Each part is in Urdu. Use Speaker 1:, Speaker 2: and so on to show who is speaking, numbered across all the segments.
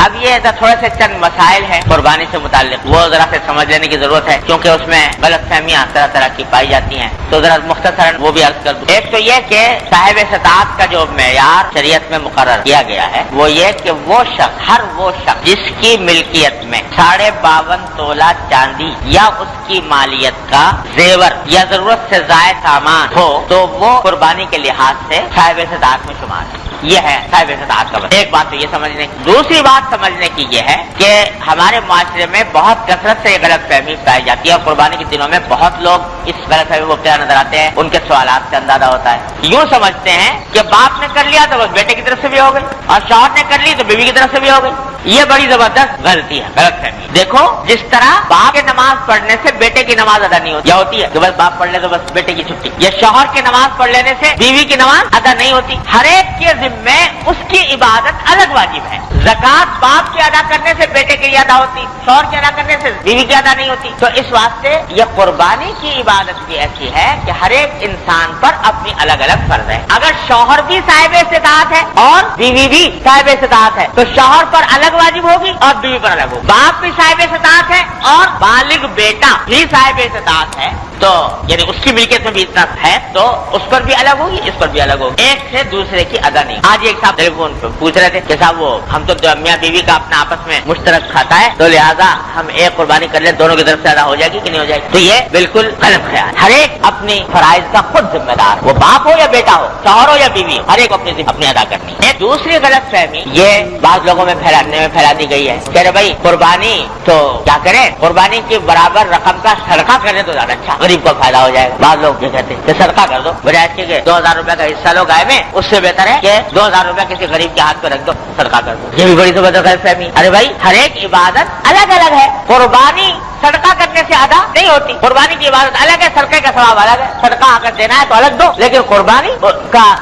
Speaker 1: اب یہ تھوڑے سے چند مسائل ہیں قربانی سے متعلق، وہ ذرا سے سمجھ لینے کی ضرورت ہے کیونکہ اس میں غلط فہمیاں طرح طرح کی پائی جاتی ہیں، تو ذرا مختصراً وہ بھی عرض کر دوں۔ ایک تو یہ کہ صاحب استطاعت کا جو معیار شریعت میں مقرر کیا گیا ہے وہ یہ کہ وہ شخص، ہر وہ شخص جس کی ملکیت میں 52.5 تولہ چاندی یا اس کی مالیت کا زیور یا ضرورت سے زائد سامان ہو تو وہ قربانی کے لحاظ سے صاحب استطاعت میں شمار ہے۔ یہ ہے صاحب استطاعت کا ایک بات تو یہ سمجھنے کی۔ دوسری بات سمجھنے کی یہ ہے کہ ہمارے معاشرے میں بہت کثرت سے یہ غلط فہمی پائی جاتی ہے اور قربانی کے دنوں میں بہت لوگ اس غلط فہمی میں مبتلا نظر آتے ہیں، ان کے سوالات سے اندازہ ہوتا ہے۔ یوں سمجھتے ہیں کہ باپ نے کر لیا تو بس بیٹے کی طرف سے بھی ہو گئی اور شوہر نے کر لی تو بیوی کی طرف سے بھی ہو گئی۔ یہ بڑی زبردست غلطی ہے، غلط فہمی۔ دیکھو جس طرح باپ کے نماز پڑھنے سے بیٹے کی نماز ادا نہیں ہوتی، یا ہوتی ہے کہ بس باپ پڑھ لے تو بس بیٹے کی چھٹی، یا شوہر کی نماز پڑھ لینے سے بیوی کی نماز ادا نہیں ہوتی۔ ہر ایک کے ذمے اس کی عبادت الگ واجب ہے۔ زکات باپ کے ادا کرنے سے بیٹے کی ادا ہوتی، شوہر کے ادا کرنے سے بیوی کی ادا نہیں ہوتی۔ تو اس واسطے یہ قربانی کی عبادت بھی ایسی ہے کہ ہر ایک انسان پر اپنی الگ الگ فرض ہے۔ اگر شوہر بھی صاحب استطاعت ہے اور بیوی بھی صاحب استطاعت ہے تو شوہر پر الگ واجب ہوگی اور بیوی پر الگ ہوگی۔ باپ بھی صاحب استطاعت ہے اور بالغ بیٹا بھی صاحب استطاعت ہے تو یعنی اس کی ملکیت میں بھی اتنا ہے تو اس پر بھی الگ ہوگی، اس پر بھی الگ ہوگی، ایک سے دوسرے کی ادا نہیں۔ آج ایک صاحب ٹیلیفون پہ پوچھ رہے تھے کہ صاحب وہ ہم تو میاں بیوی کا اپنا آپس میں مشترک کھاتا ہے تو لہٰذا ہم ایک قربانی کر لیں، دونوں کی طرف سے ادا ہو جائے گی کہ نہیں ہو جائے گی؟ تو یہ بالکل غلط خیال۔ ہر ایک اپنی فرائض کا خود ذمہ دار، وہ باپ ہو یا بیٹا ہو، شوہر ہو یا بیوی ہو، ہر ایک اپنی ادا کرنی ہے۔ ایک دوسری غلط فہمی یہ بعض لوگوں میں پھیلا دی گئی ہے کہ بھائی قربانی تو کیا کریں، قربانی کی برابر رقم کا صدقہ کریں تو زیادہ اچھا، غریب کو فائدہ ہو جائے گا۔ بعض لوگ یہ کہتے ہیں کہ صدقہ کر دو، بجائے اس کے کہ 2000 روپے کا حصہ لو گائے میں، اس سے بہتر ہے کہ 2000 روپے کسی غریب کے ہاتھ پہ رکھ دو، صدقہ کر دو۔ یہ بھی بڑی زبردست غلط فہمی۔ ارے بھائی ہر ایک عبادت الگ الگ ہے، قربانی صدقہ کرنے سے ادا نہیں ہوتی، قربانی کی عبادت الگ ہے، صدقے کا ثواب الگ ہے۔ صدقہ اگر دینا ہے تو الگ دو، لیکن قربانی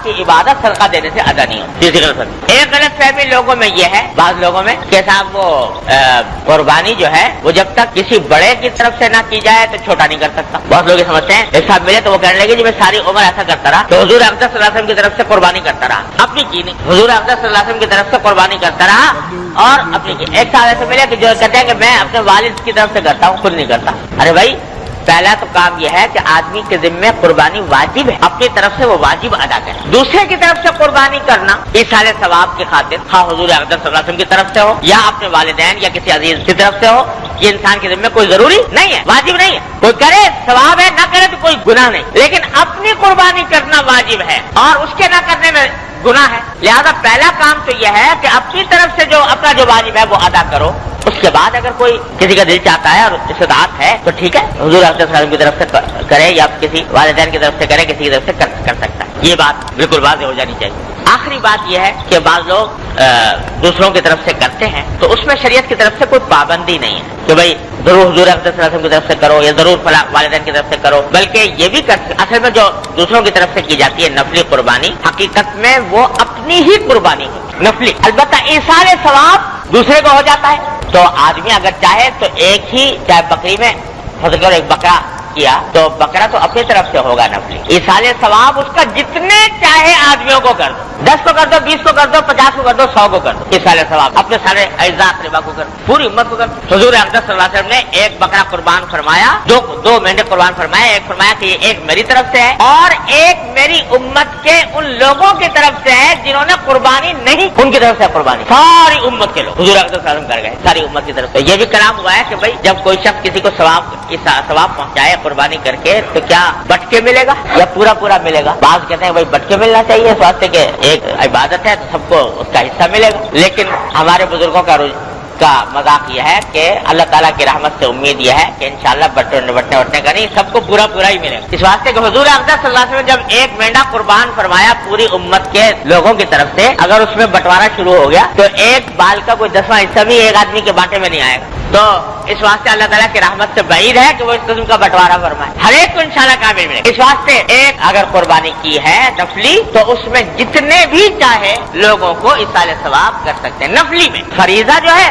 Speaker 1: کی عبادت صدقہ دینے سے ادا نہیں ہوتی۔ ایک غلط فہمی لوگوں میں یہ ہے، بعض لوگوں میں کہ صاحب وہ قربانی جو ہے وہ جب تک کسی بڑے کی طرف سے نہ کی جائے تو چھوٹا نہیں کر سکتا۔ بہت لوگ یہ سمجھتے ہیں ایک صاحب ملے تو وہ کہنے لگے جی میں ساری عمر ایسا کرتا رہا تو حضور اقدس صلی اللہ علیہ وسلم کی طرف سے قربانی کرتا رہا، اپنی کی نہیں، حضور اقدس صلی اللہ علیہ وسلم کی طرف سے قربانی کرتا رہا اور اپنی کی۔ ایک صاحب ایسے ملے کہ جو کہتے ہیں کہ میں اپنے والد کی طرف سے کرتا ہوں، خود نہیں کرتا۔ ارے بھائی پہلا تو کام یہ ہے کہ آدمی کے ذمے قربانی واجب ہے، اپنی طرف سے وہ واجب ادا کرے۔ دوسرے کی طرف سے قربانی کرنا ایصال ثواب کی خاطر، ہاں حضور اقدس صلی اللہ علیہ وسلم کی طرف سے ہو یا اپنے والدین یا کسی عزیز کی طرف سے ہو، یہ انسان کے ذمے کوئی ضروری نہیں ہے، واجب نہیں ہے۔ کوئی کرے ثواب ہے، نہ کرے تو کوئی گناہ نہیں، لیکن اپنی قربانی کرنا واجب ہے اور اس کے نہ کرنے میں گناہ ہے۔ لہذا پہلا کام تو یہ ہے کہ اپنی طرف سے جو اپنا جو واجب ہے وہ ادا کرو، اس کے بعد اگر کوئی کسی کا دل چاہتا ہے اور استطاعت ہے تو ٹھیک ہے، حضور صلی اللہ علیہ وسلم کی طرف سے کرے یا کسی والدین کی طرف سے کرے، کسی کی طرف سے کر سکتا ہے۔ یہ بات بالکل واضح ہو جانی چاہیے۔ آخری بات یہ ہے کہ بعض لوگ دوسروں کی طرف سے کرتے ہیں تو اس میں شریعت کی طرف سے کوئی پابندی نہیں ہے کہ بھائی ضرور حضور صلی اللہ علیہ وسلم کی طرف سے کرو یا ضرور والدین کی طرف سے کرو، بلکہ یہ بھی اصل میں جو دوسروں کی طرف سے کی جاتی ہے نفلی قربانی، حقیقت میں وہ اپنی ہی قربانی ہے نفلی، البتہ ایصال ثواب دوسرے کو ہو جاتا ہے۔ تو آدمی اگر چاہے تو ایک ہی چاہے بکری میں اور ایک بکرا کیا تو بکرا تو اپنی طرف سے ہوگا نفلی، ایصال ثواب اس کا جتنے چاہے آدمیوں کو کر دو، 10 کو کر دو، 20 کو کر دو، 50 کو کر دو، 100 کو کر دو، ایصال ثواب اپنے سارے اعزاء اقربا کو کر دو، پوری امت کو کر دو۔ حضور اقدس صلی اللہ علیہ وسلم نے ایک بکرا قربان فرمایا، دو مینڈے قربان فرمایا، ایک فرمایا کہ یہ ایک میری طرف سے ہے اور ایک میری امت کے ان لوگوں کی طرف سے ہے جنہوں نے قربانی نہیں، ان کی طرف سے قربانی ساری امت کے لوگ حضور اقدس صلی اللہ علیہ وسلم کر گئے، ساری امت کی طرف سے۔ یہ بھی کلام ہوا ہے کہ بھائی جب کوئی شخص کسی کو ثواب پہنچائے قربانی کر کے تو کیا بٹ کے ملے گا یا پورا ملے گا؟ بعض کہتے ہیں بھائی بٹ کے ملنا چاہیے، اس واسطے کہ ایک عبادت ہے تو سب کو اس کا حصہ ملے گا، لیکن ہمارے بزرگوں کا مذاق یہ ہے کہ اللہ تعالیٰ کی رحمت سے امید یہ ہے کہ انشاءاللہ بٹنے کا نہیں، سب کو پورا ہی ملے گا۔ اس واسطے کہ حضور اقدس صلی اللہ علیہ وسلم جب ایک مینڈا قربان فرمایا پوری امت کے لوگوں کی طرف سے، اگر اس میں بٹوارا شروع ہو گیا تو ایک بال کا کوئی 10واں حصہ بھی ایک آدمی کے بانٹے میں نہیں آئے گا۔ تو اس واسطے اللہ تعالیٰ کی رحمت سے بعید ہے کہ وہ اس قسم کا بٹوارا فرمائے، ہر ایک کو انشاءاللہ کامل ملے گا۔ اس واسطے ایک اگر قربانی کی ہے نفلی تو اس میں جتنے بھی چاہے لوگوں کو ایصال ثواب کر سکتے ہیں، نفلی میں فریضہ جو ہے